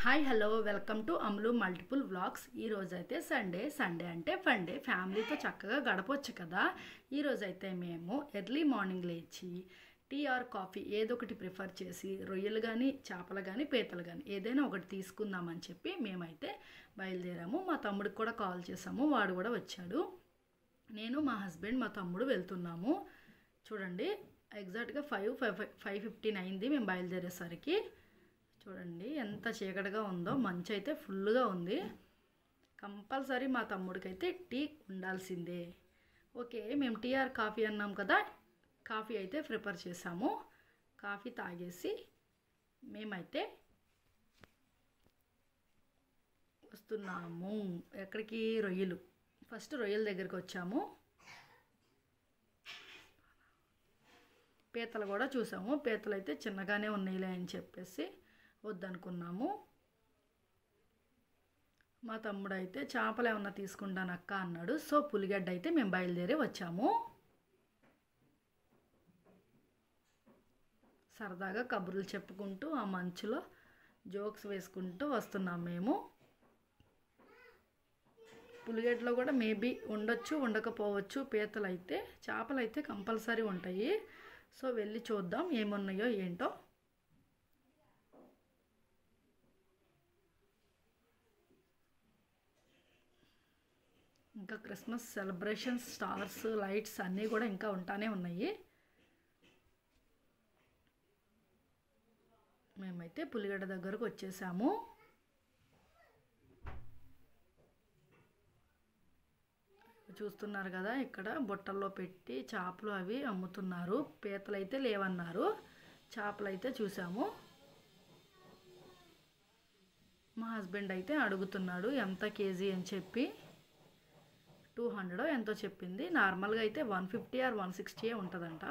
Hi hello welcome to అమ్లు multiple vlogs. ఈరోజైతే Sunday అంటే funday ఫ్యామిలీతో చక్కగా గడపొచ్చు కదా. ఈరోజైతే మేము ఎర్లీ మార్నింగ్ లేచి టీ ఆర్ కాఫీ ఏదో ఒకటి ప్రిఫర్ చేసి రొయ్యలు కానీ చేపలు కానీ పీతలు కానీ ఏదైనా ఒకటి తీసుకుందామని చెప్పి మేమైతే బయలుదేరాము. మా తమ్ముడికి కూడా కాల్ చేసాము, వాడు కూడా వచ్చాడు. నేను మా హస్బెండ్ మా తమ్ముడు వెళ్తున్నాము. చూడండి ఎగ్జాక్ట్గా 5:15 అయింది మేము బయలుదేరేసరికి. చూడండి ఎంత చీకటిగా ఉందో, మంచు అయితే ఫుల్గా ఉంది. కంపల్సరీ మా తమ్ముడికి అయితే టీ ఉండాల్సిందే. ఓకే, మేము టీ ఆర్ కాఫీ అన్నాం కదా, కాఫీ అయితే ప్రిపేర్ చేసాము. కాఫీ తాగేసి మేమైతే వస్తున్నాము. ఎక్కడికి? రొయ్యలు. ఫస్ట్ రొయ్యల దగ్గరికి వచ్చాము. పీతలు కూడా చూసాము. పీతలు అయితే చిన్నగానే ఉన్నాయిలే అని చెప్పేసి వద్దనుకున్నాము. మా తమ్ముడు అయితే చేపలు ఏమన్నా తీసుకుంటాను అక్క అన్నాడు. సో పులిగడ్డ అయితే మేము బయలుదేరి వచ్చాము. సరదాగా కబుర్లు చెప్పుకుంటూ ఆ మంచులో జోక్స్ వేసుకుంటూ వస్తున్నాం మేము. పులిగడ్డలో కూడా మేబీ ఉండొచ్చు, ఉండకపోవచ్చు. పీతలు అయితే, చేపలు అయితే కంపల్సరీ ఉంటాయి. సో వెళ్ళి చూద్దాం ఏమున్నాయో ఏంటో. ఇంకా క్రిస్మస్ సెలబ్రేషన్స్, స్టార్స్, లైట్స్ అన్నీ కూడా ఇంకా ఉంటానే ఉన్నాయి. మేమైతే పులిగడ్డ దగ్గరకు వచ్చేసాము. చూస్తున్నారు కదా, ఇక్కడ బుట్టల్లో పెట్టి చేపలు అవి అమ్ముతున్నారు. పీతలు అయితే లేవన్నారు, చేపలు అయితే చూసాము. మా హస్బెండ్ అయితే అడుగుతున్నాడు ఎంత కేజీ అని చెప్పి. 200 ఎంతో చెప్పింది. నార్మల్గా అయితే 150 ఆర్ 160 ఉంటుందంట.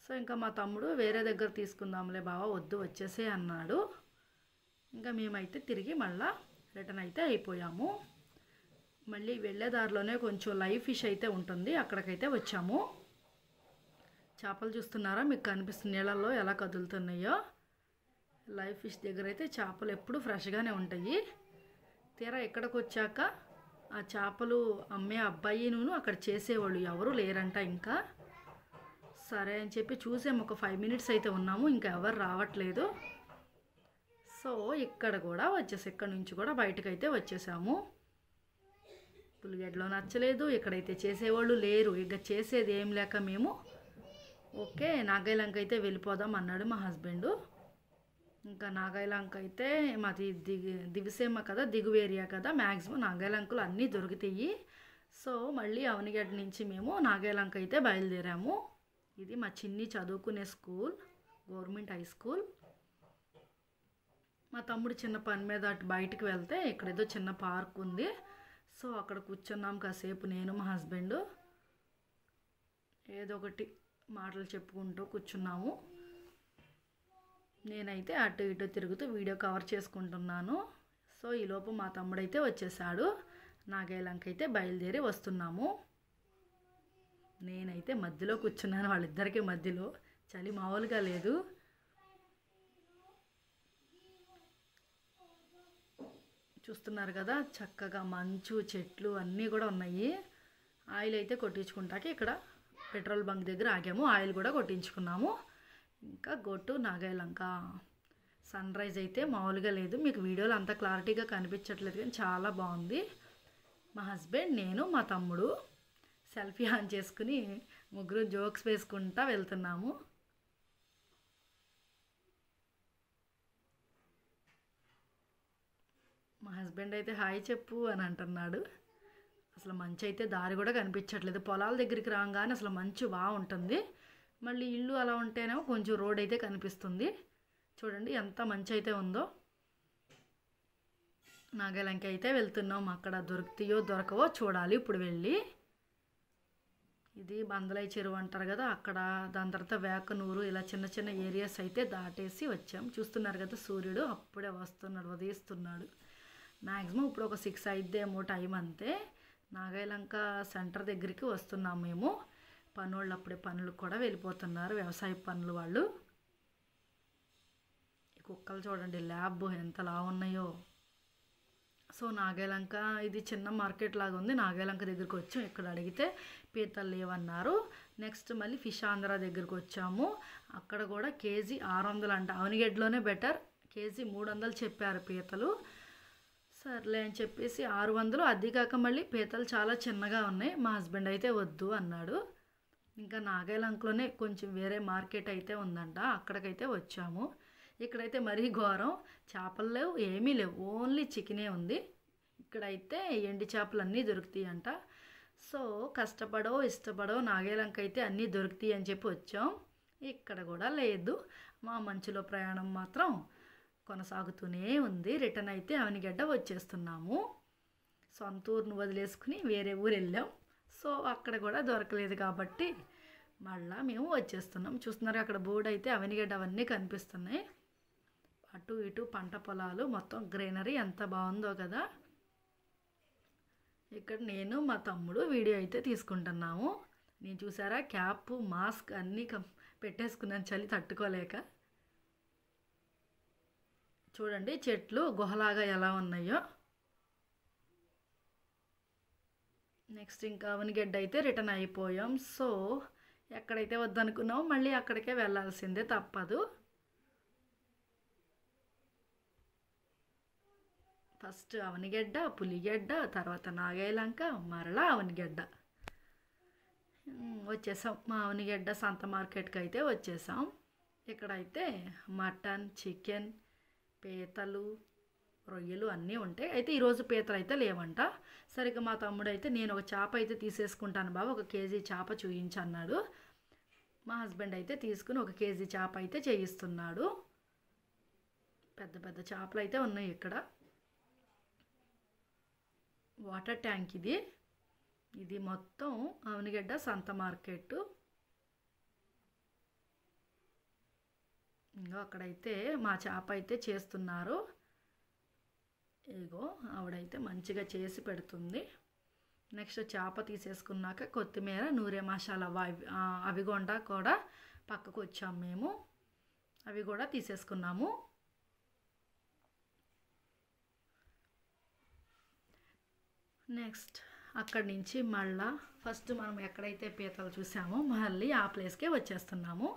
సో ఇంకా మా తమ్ముడు వేరే దగ్గర తీసుకుందాంలే బావ, వద్దు వచ్చేసే అన్నాడు. ఇంకా మేమైతే తిరిగి మళ్ళీ రిటర్న్ అయితే అయిపోయాము. మళ్ళీ వెళ్ళే దారిలోనే కొంచెం లైవ్ ఫిష్ అయితే ఉంటుంది, అక్కడికైతే వచ్చాము. చేపలు చూస్తున్నారా, మీకు కనిపిస్తుంది నీళ్ళల్లో ఎలా కదులుతున్నాయో. లైవ్ ఫిష్ దగ్గర అయితే చేపలు ఎప్పుడు ఫ్రెష్గానే ఉంటాయి. తీరా ఇక్కడికి వచ్చాక ఆ చేపలు అమ్మే అబ్బాయిను అక్కడ చేసేవాళ్ళు ఎవరు లేరంట. ఇంకా సరే అని చెప్పి చూసాము. ఒక 5 మినిట్స్ అయితే ఉన్నాము, ఇంకా ఎవరు రావట్లేదు. సో ఇక్కడ కూడా ఇక్కడ నుంచి కూడా బయటకైతే వచ్చేసాము. పులిగడ్డలో నచ్చలేదు, ఇక్కడైతే చేసేవాళ్ళు లేరు. ఇక చేసేది ఏం లేక మేము ఓకే నాగాయలంక అయితే వెళ్ళిపోదాం అన్నాడు మా హస్బెండ్. ఇంకా నాగాయలంక అయితే మాది దివిసీమ కదా, దిగువ ఏరియా కదా, మ్యాక్సిమం నాగాయలంకలు అన్నీ దొరుకుతాయి. సో మళ్ళీ అవనిగడ్డ నుంచి మేము నాగాయలంక అయితే బయలుదేరాము. ఇది మా చిన్ని చదువుకునే స్కూల్, గవర్నమెంట్ హై స్కూల్. మా తమ్ముడు చిన్న పని మీద అటు బయటికి వెళ్తే ఇక్కడ ఏదో చిన్న పార్క్ ఉంది. సో అక్కడ కూర్చున్నాం కాసేపు, నేను మా హస్బెండ్ ఏదో ఒకటి మాటలు చెప్పుకుంటూ కూర్చున్నాము. నేనైతే అటు ఇటు తిరుగుతూ వీడియో కవర్ చేసుకుంటున్నాను. సో ఈలోపు మా తమ్ముడైతే వచ్చేసాడు. నాగాయలంక అయితే బయలుదేరి వస్తున్నాము. నేనైతే మధ్యలో కూర్చున్నాను, వాళ్ళిద్దరికీ మధ్యలో. చలి మామూలుగా లేదు. చూస్తున్నారు కదా, చక్కగా మంచు, చెట్లు అన్నీ కూడా ఉన్నాయి. ఆయిల్ అయితే కొట్టించుకుంటాకి ఇక్కడ పెట్రోల్ బంక్ దగ్గర ఆగాము, ఆయిల్ కూడా కొట్టించుకున్నాము. ఇంకా గోటు నాగాయలంక. సన్ రైజ్ అయితే మామూలుగా లేదు, మీకు వీడియోలో అంత క్లారిటీగా కనిపించట్లేదు కానీ చాలా బాగుంది. మా హస్బెండ్, నేను, మా తమ్ముడు సెల్ఫీ ఆన్ చేసుకుని ముగ్గురు జోక్స్ వేసుకుంటా వెళ్తున్నాము. మా హస్బెండ్ అయితే హాయ్ చెప్పు అని అంటున్నాడు. అసలు మంచు అయితే దారి కూడా కనిపించట్లేదు. పొలాల దగ్గరికి రాగానే అసలు మంచు బాగుంటుంది. మళ్ళీ ఇల్లు అలా ఉంటేనేమో కొంచెం రోడ్ అయితే కనిపిస్తుంది. చూడండి ఎంత మంచి అయితే ఉందో. నాగాలంక అయితే వెళ్తున్నాం. అక్కడ దొరుకుతాయో దొరకవో చూడాలి ఇప్పుడు వెళ్ళి. ఇది బందలై చెరువు అంటారు కదా, అక్కడ. దాని తర్వాత వేకనూరు, ఇలా చిన్న చిన్న ఏరియాస్ అయితే దాటేసి వచ్చాం. చూస్తున్నారు కదా, సూర్యుడు అప్పుడే వస్తున్నాడు, ఉదయిస్తున్నాడు. మ్యాక్సిమం ఇప్పుడు ఒక 6 అయిద్దేమో టైం అంతే. నాగాయలంక సెంటర్ దగ్గరికి వస్తున్నాం మేము. పనులు అప్పుడే పనులకు కూడా వెళ్ళిపోతున్నారు, వ్యవసాయ పనులు వాళ్ళు. కుక్కలు చూడండి ల్యాబ్ ఎంత లావు ఉన్నాయో. సో నాగేలంక ఇది చిన్న మార్కెట్ లాగా ఉంది. నాగేలంక దగ్గరికి వచ్చాం. ఇక్కడ అడిగితే పీతలు లేవన్నారు. నెక్స్ట్ మళ్ళీ ఫిష్ ఆంధ్ర దగ్గరికి వచ్చాము. అక్కడ కూడా కేజీ 600 అంట. అవనిగడ్డలోనే బెటర్, కేజీ 300 చెప్పారు పీతలు. సర్లే అని చెప్పేసి 600. అది కాక మళ్ళీ పీతలు చాలా చిన్నగా ఉన్నాయి. మా హస్బెండ్ అయితే వద్దు అన్నాడు. ఇంకా నాగేలంకలోనే కొంచెం వేరే మార్కెట్ అయితే ఉందంట, అక్కడికైతే వచ్చాము. ఇక్కడైతే మరీ ఘోరం, చేపలు లేవు, ఏమీ లేవు, ఓన్లీ చికెనే ఉంది. ఇక్కడైతే ఎండి చేపలు అన్నీ దొరుకుతాయి అంట. సో కష్టపడో ఇష్టపడో నాగేలంక అయితే అన్నీ దొరుకుతాయి అని చెప్పి వచ్చాం. ఇక్కడ కూడా లేదు. మా మంచులో ప్రయాణం మాత్రం కొనసాగుతూనే ఉంది. రిటర్న్ అయితే అవనిగడ్డ వచ్చేస్తున్నాము. సొంత ఊరును వదిలేసుకుని వేరే ఊరు వెళ్ళాం. సో అక్కడ కూడా దొరకలేదు కాబట్టి మళ్ళీ మేము వచ్చేస్తున్నాం. చూస్తున్నారు అక్కడ బోర్డు అయితే అవనిగడ్డ అవన్నీ కనిపిస్తున్నాయి. అటు ఇటు పంట పొలాలు, మొత్తం గ్రీనరీ ఎంత బాగుందో కదా. ఇక్కడ నేను మా తమ్ముడు వీడియో అయితే తీసుకుంటున్నాము. నేను చూసారా క్యాప్ మాస్క్ అన్నీ పెట్టేసుకున్నాను చలి తట్టుకోలేక. చూడండి చెట్లు గుహలాగా ఎలా ఉన్నాయో. నెక్స్ట్ ఇంకా అవనిగడ్డ అయితే రిటర్న్ అయిపోయాం. సో ఎక్కడైతే వద్దనుకున్నామో మళ్ళీ అక్కడికే వెళ్ళాల్సిందే, తప్పదు. ఫస్ట్ అవనిగడ్డ, పులిగడ్డ, తర్వాత నాగేలంక, మరలా అవనిగడ్డ వచ్చేసాం. మా అవనిగడ్డ సంత మార్కెట్కి అయితే వచ్చేసాం. ఇక్కడైతే మటన్, చికెన్, పీతలు, రొయ్యలు అన్నీ ఉంటాయి. అయితే ఈరోజు పీతలు అయితే లేవంట. సరిగ్గా మా తమ్ముడు అయితే నేను ఒక చేప అయితే తీసేసుకుంటాను బాబు, 1 కేజీ చేప చూయించన్నాడు. మా హస్బెండ్ అయితే తీసుకుని 1 కేజీ చేప అయితే చేయిస్తున్నాడు. పెద్ద పెద్ద చేపలు అయితే ఉన్నాయి ఇక్కడ. వాటర్ ట్యాంక్ ఇది. ఇది మొత్తం అవనిగడ్డ సంత మార్కెట్. ఇంకా అక్కడైతే మా చేప అయితే చేస్తున్నారు. ఇగో ఆవిడైతే మంచిగా చేసి పెడుతుంది. నెక్స్ట్ చేప తీసేసుకున్నాక కొత్తిమీర, నూనె మసాలా అవి కూడా పక్కకు వచ్చాము మేము. అవి కూడా తీసేసుకున్నాము. నెక్స్ట్ అక్కడి నుంచి మళ్ళా ఫస్ట్ మనం ఎక్కడైతే పీతలు చూసామో మళ్ళీ ఆ ప్లేస్కే వచ్చేస్తున్నాము.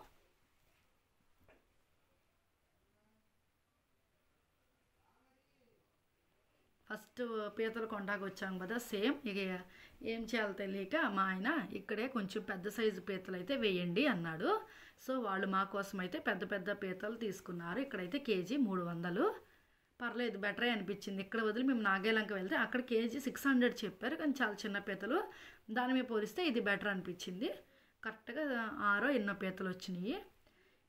ఫస్ట్ పీతల కొండకు వచ్చాం కదా, సేమ్. ఇక ఏం చేయాలో తెలియక మా ఆయన ఇక్కడే కొంచెం పెద్ద సైజు పీతలు అయితే వేయండి అన్నాడు. సో వాళ్ళు మా కోసం అయితే పెద్ద పెద్ద పీతలు తీసుకున్నారు. ఇక్కడైతే కేజీ 300. పర్లేదు, బెటరే అనిపించింది. ఇక్కడ వదిలి మేము నాగేలంక వెళ్తే అక్కడ కేజీ 600 చెప్పారు, కానీ చాలా చిన్న పీతలు. దాని మీద పోలిస్తే ఇది బెటర్ అనిపించింది. కరెక్ట్గా 6 ఎన్నో పీతలు వచ్చినాయి.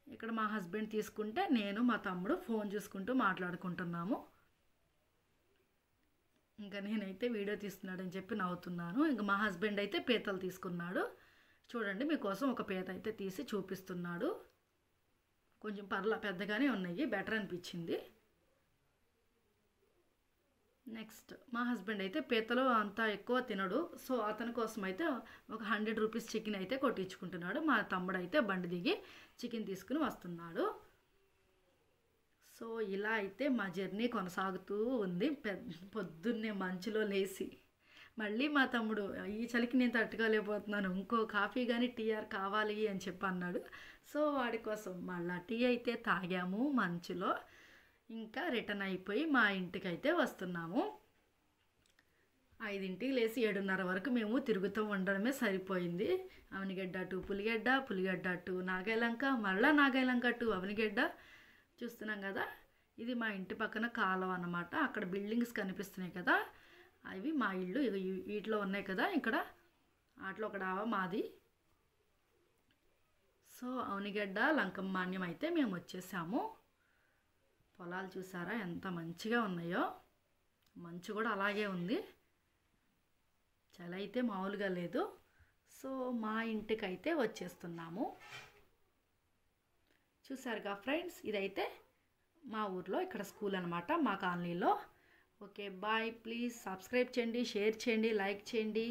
ఇక్కడ మా హస్బెండ్ తీసుకుంటే నేను మా తమ్ముడు ఫోన్ చూసుకుంటూ మాట్లాడుకుంటున్నాము. ఇంకా నేనైతే వీడియో తీస్తున్నాడని చెప్పి నవ్వుతున్నాను. ఇంకా మా హస్బెండ్ అయితే పీతలు తీసుకున్నాడు. చూడండి మీకోసం ఒక పీత అయితే తీసి చూపిస్తున్నాడు. కొంచెం పెద్దగానే ఉన్నాయి, బెటర్ అనిపించింది. నెక్స్ట్ మా హస్బెండ్ అయితే పీతలు అంతా ఎక్కువ తినడు. సో అతని కోసం అయితే ఒక 100 రూపీస్ చికెన్ అయితే కొట్టించుకుంటున్నాడు. మా తమ్ముడు అయితే బండి దిగి చికెన్ తీసుకుని వస్తున్నాడు. సో ఇలా అయితే మా జర్నీ కొనసాగుతూ ఉంది. పొద్దున్నే మంచులో లేచి మళ్ళీ మా తమ్ముడు ఈ చలికి నేను తట్టుకోలేకపోతున్నాను, ఇంకో కాఫీ కానీ టీఆర్ కావాలి అని చెప్పి అన్నాడు. సో వాడి కోసం మళ్ళీ టీ అయితే తాగాము మంచులో. ఇంకా రిటర్న్ అయిపోయి మా ఇంటికి అయితే వస్తున్నాము. 5ంటికి లేచి 7:30 వరకు మేము తిరుగుతూ ఉండడమే సరిపోయింది. అవనిగడ్డ టు పులిగడ్డ, పులిగడ్డ టు నాగేలంక, మళ్ళీ నాగేలంక టు అవనిగడ్డ. చూస్తున్నాం కదా, ఇది మా ఇంటి పక్కన కాలువ అన్నమాట. అక్కడ బిల్డింగ్స్ కనిపిస్తున్నాయి కదా, అవి మా ఇల్లు. వీటిలో ఉన్నాయి కదా, ఇక్కడ వాటిలో ఒక డాబా మాది. సో అవనిగడ్డ లంకమాన్యం అయితే మేము వచ్చేసాము. పొలాలు చూసారా ఎంత మంచిగా ఉన్నాయో. మంచు కూడా అలాగే ఉంది, చలి అయితే మామూలుగా లేదు. సో మా ఇంటికైతే వచ్చేస్తున్నాము. చూసారుగా ఫ్రెండ్స్, ఇదైతే మా ఊర్లో ఇక్కడ స్కూల్ అనమాట, మా కాలనీలో. Okay bye. ప్లీజ్ సబ్స్క్రైబ్ చేయండి, షేర్ చేయండి, లైక్ చేయండి.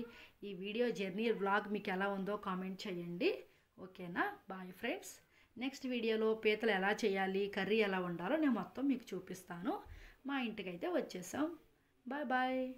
ఈ వీడియో జర్నీ వ్లాగ్ మీకు ఎలా ఉందో కామెంట్ చేయండి. ఓకేనా? Bye friends. నెక్స్ట్ వీడియోలో పీతలు ఎలా చేయాలి, కర్రీ ఎలా వండాలో నేను మొత్తం మీకు చూపిస్తాను. మా ఇంటికైతే వచ్చేసాం. Bye bye.